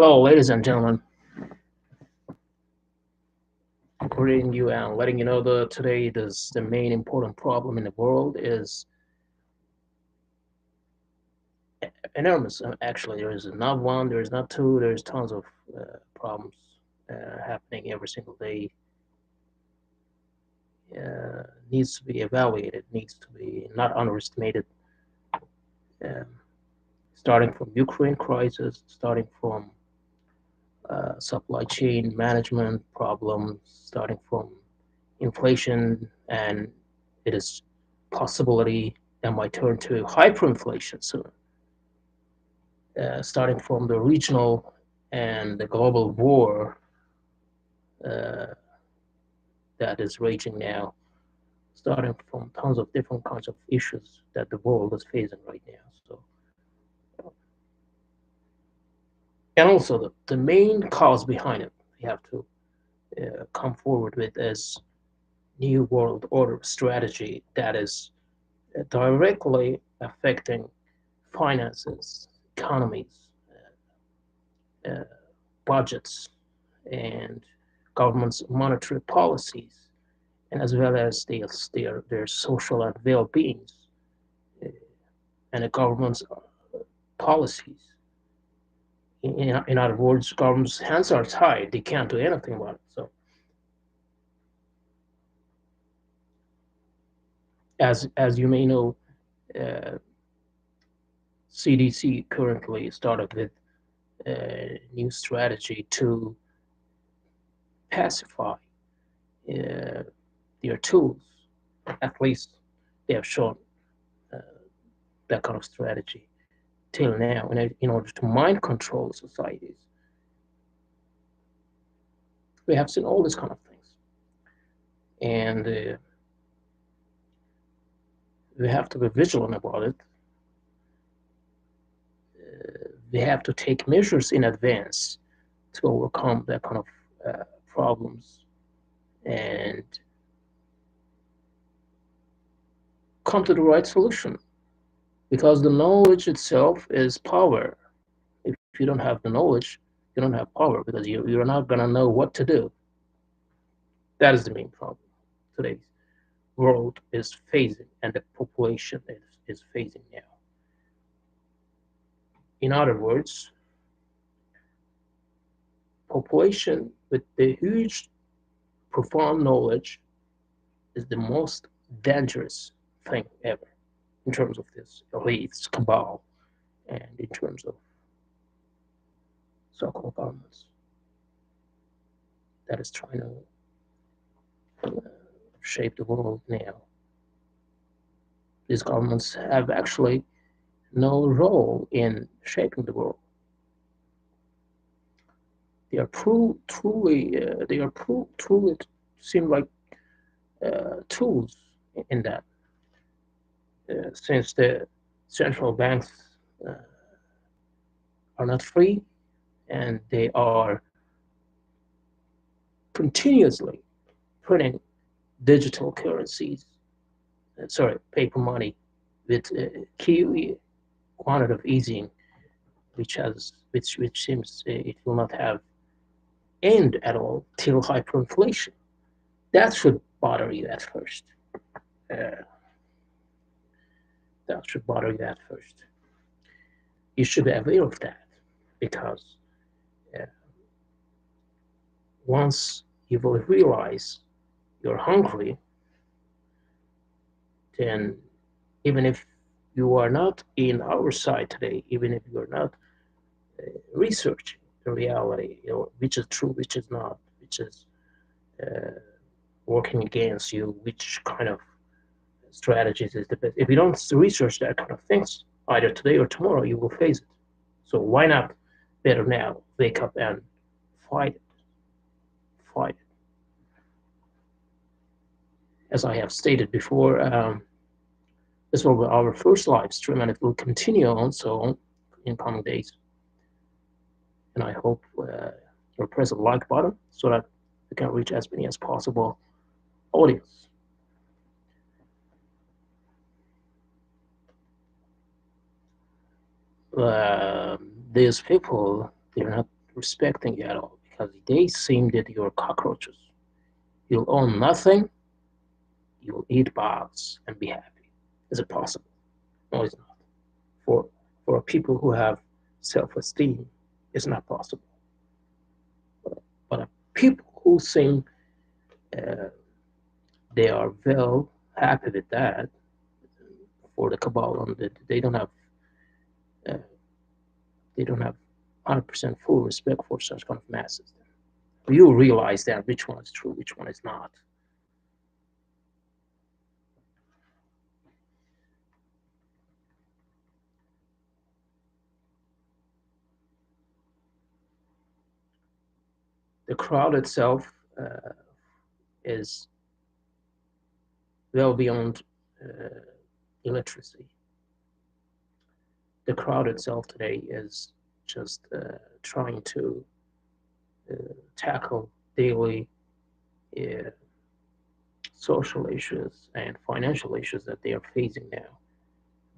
Hello, ladies and gentlemen. Greeting you and letting you know that today the main important problem in the world is enormous. Actually, there is not one, there is not two, there is tons of problems happening every single day. Needs to be evaluated, needs to be not underestimated. Um, Starting from Ukraine crisis, starting from supply chain management problems, starting from inflation, and it is possibility that might turn to hyperinflation soon. Starting from the regional and the global war uh, that is raging now, starting from tons of different kinds of issues that the world is facing right now. So, and also the main cause behind it, we have to come forward with as new world order strategy that is directly affecting finances, economies, uh, budgets, and government's monetary policies, and as well as their social and well-beings, uh, and the government's policies. In other words, government's hands are tied; they can't do anything about it. So, as you may know, uh, CDC currently started with a new strategy to pacify uh, their tools. At least they have shown uh, that kind of strategy till now in order to mind control societies. We have seen all these kind of things, and we have to be vigilant about it. We have to take measures in advance to overcome that kind of problems and come to the right solution. Because the knowledge itself is power. If you don't have the knowledge, you don't have power because you're not going to know what to do. That is the main problem today's world is facing and the population is facing now. In other words, population with the huge, profound knowledge is the most dangerous thing ever in terms of this elites, cabal, and in terms of so-called governments that is trying to shape the world now. These governments have actually no role in shaping the world. They are truly seem like tools in that, since the central banks uh, are not free and they are continuously printing digital currencies, paper money with key quantitative easing, which seems it will not have end at all till hyperinflation. That should bother you at first. Uh, that should bother you at first. You should be aware of that because uh, once you will realize you're hungry, then even if you are not in our side today, even if you are not researching the reality, which is true, which is not, which is uh, working against you, which kind of strategies is the best. If you don't research that kind of things, either today or tomorrow, you will face it. So why not better now wake up and fight it, fight it. As I have stated before, this will be our first live stream, and it will continue on so in coming days. And I hope you'll press the like button so that we can reach as many as possible audience. These people, they're not respecting you at all because they seem that you're cockroaches. You'll own nothing, you'll eat bugs and be happy. Is it possible? No, it's not. For for people who have self-esteem, it's not possible. But people who seem uh, they are well happy with that for the cabal, and uh, they don't have 100% full respect for such kind of masses. You realize that which one is true, which one is not. The crowd itself uh, is well beyond uh, illiteracy. The crowd itself today is just trying to uh, tackle daily uh, social issues and financial issues that they are facing now.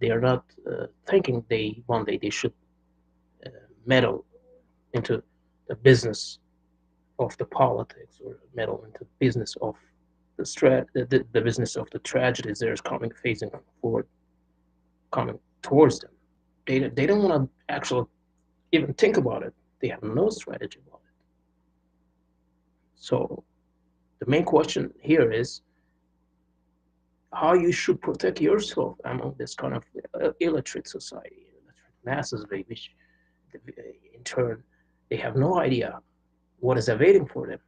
They are not thinking they one day they should uh, meddle into the business of the politics or meddle into the business of the business of the tragedies that is coming facing forward, coming towards them. They don't want to actually even think about it. They have no strategy about it. So the main question here is how you should protect yourself among this kind of illiterate society, masses, which in turn they have no idea what is awaiting for them,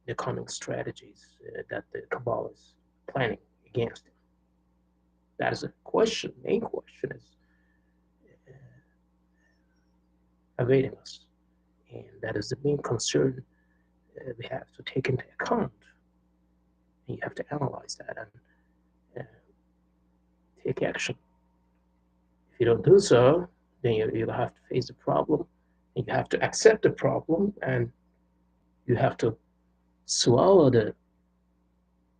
the coming strategies that the cabal is planning against them. That is a question. Main question is awaiting us, and that is the main concern we have to take into account. And you have to analyze that and take action. If you don't do so, then you'll have to face the problem, and you have to accept the problem, and you have to swallow the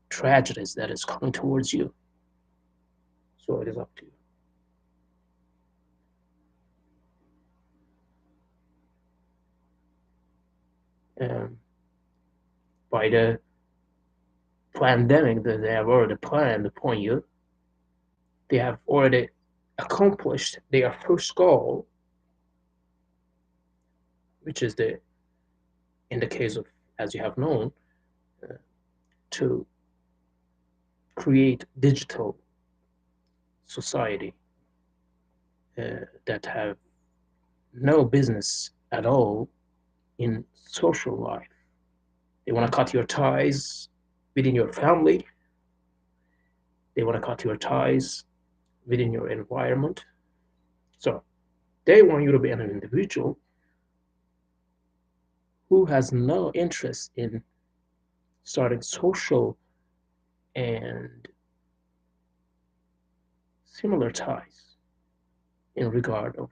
tragedies that is coming towards you. So it is up to you. By the pandemic that they have already planned upon you, they have already accomplished their first goal, which is in the case of, as you have known, uh, to create digital society that have no business at all in social life. They want to cut your ties within your family. They want to cut your ties within your environment. So they want you to be an individual who has no interest in starting social and similar ties in regard of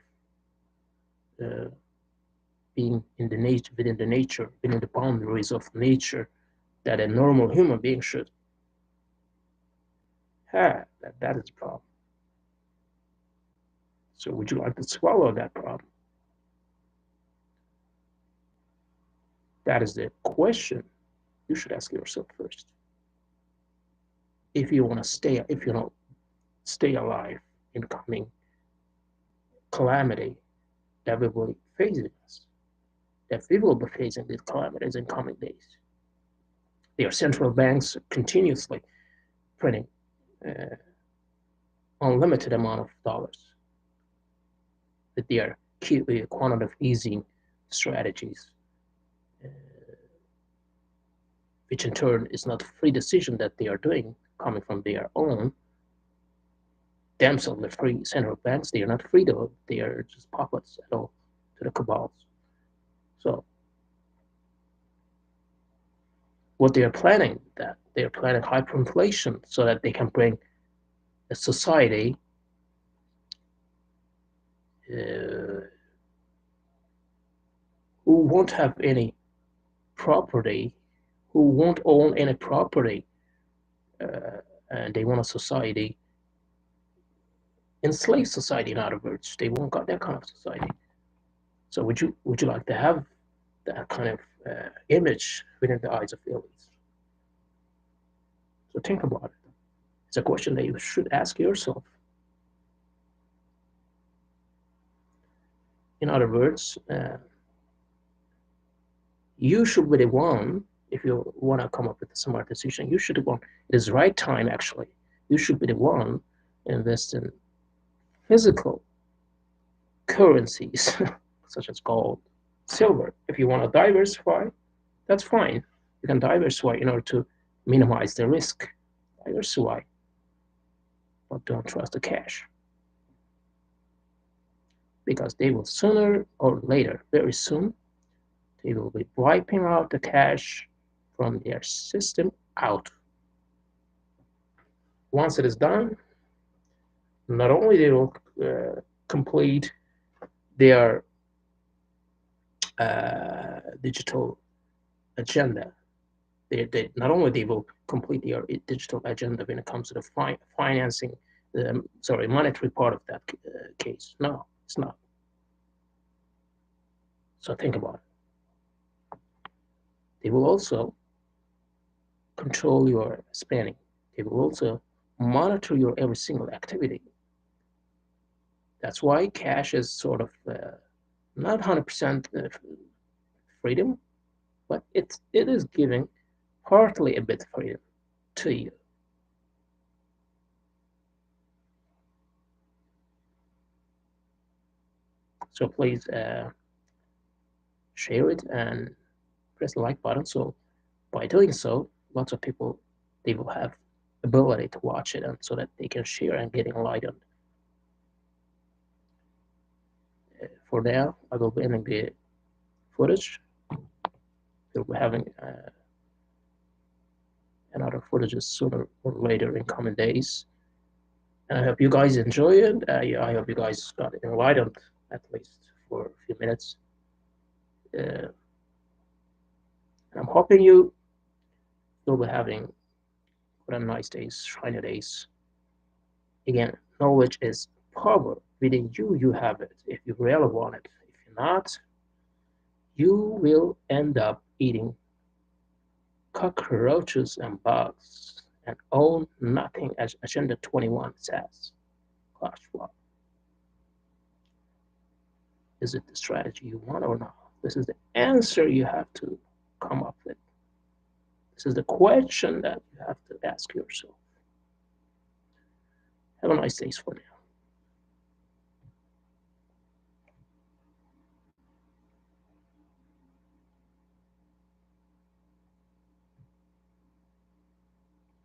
uh, being in the nature within the nature within the boundaries of nature that a normal human being should have. That is the problem. So would you like to swallow that problem? That is the question you should ask yourself first. If you want to stay, if you don't stay alive in coming calamity that we will be facing us, that we will be facing these calamities in coming days. Their central banks continuously printing uh, unlimited amount of dollars with their quantitative easing strategies, uh, which in turn is not a free decision that they are doing coming from their own themselves, the free central banks. They are not free though; they are just puppets at all to the cabals. So what they are planning, that they are planning hyperinflation so that they can bring a society uh, who won't have any property, who won't own any property, and they want a society, enslaved society, in other words. They won't got that kind of society. So would you like to have that kind of image within the eyes of elites. So think about it. It's a question that you should ask yourself. In other words, you should be the one, if you want to come up with a smart decision, you should be the one. It is the right time, actually. You should be the one invest in physical currencies, such as gold, silver. If you want to diversify, that's fine. You can diversify in order to minimize the risk. Diversify, but don't trust the cash because they will sooner or later, very soon, they will be wiping out the cash from their system out. Once it is done, not only they will complete their digital agenda, not only they will complete their digital agenda when it comes to the financing, monetary part of that case. No, it's not. So think about it. They will also control your spending. They will also monitor your every single activity. That's why cash is sort of not 100% freedom, but it is giving partly a bit of freedom to you. So please share it and press the like button. So by doing so, lots of people, they will have ability to watch it and so that they can share and get enlightened. For now, I will be ending the footage. We'll be having another footages sooner or later in coming days. And I hope you guys enjoy it. I hope you guys got enlightened at least for a few minutes. I'm hoping you'll be having what a nice days, shiny days. Again, knowledge is power. Within you, you have it. If you really want it. If you're not, you will end up eating cockroaches and bugs and own nothing, as Agenda 21 says. Clash flop. Is it the strategy you want or not? This is the answer you have to come up with. This is the question that you have to ask yourself. Have a nice day for now.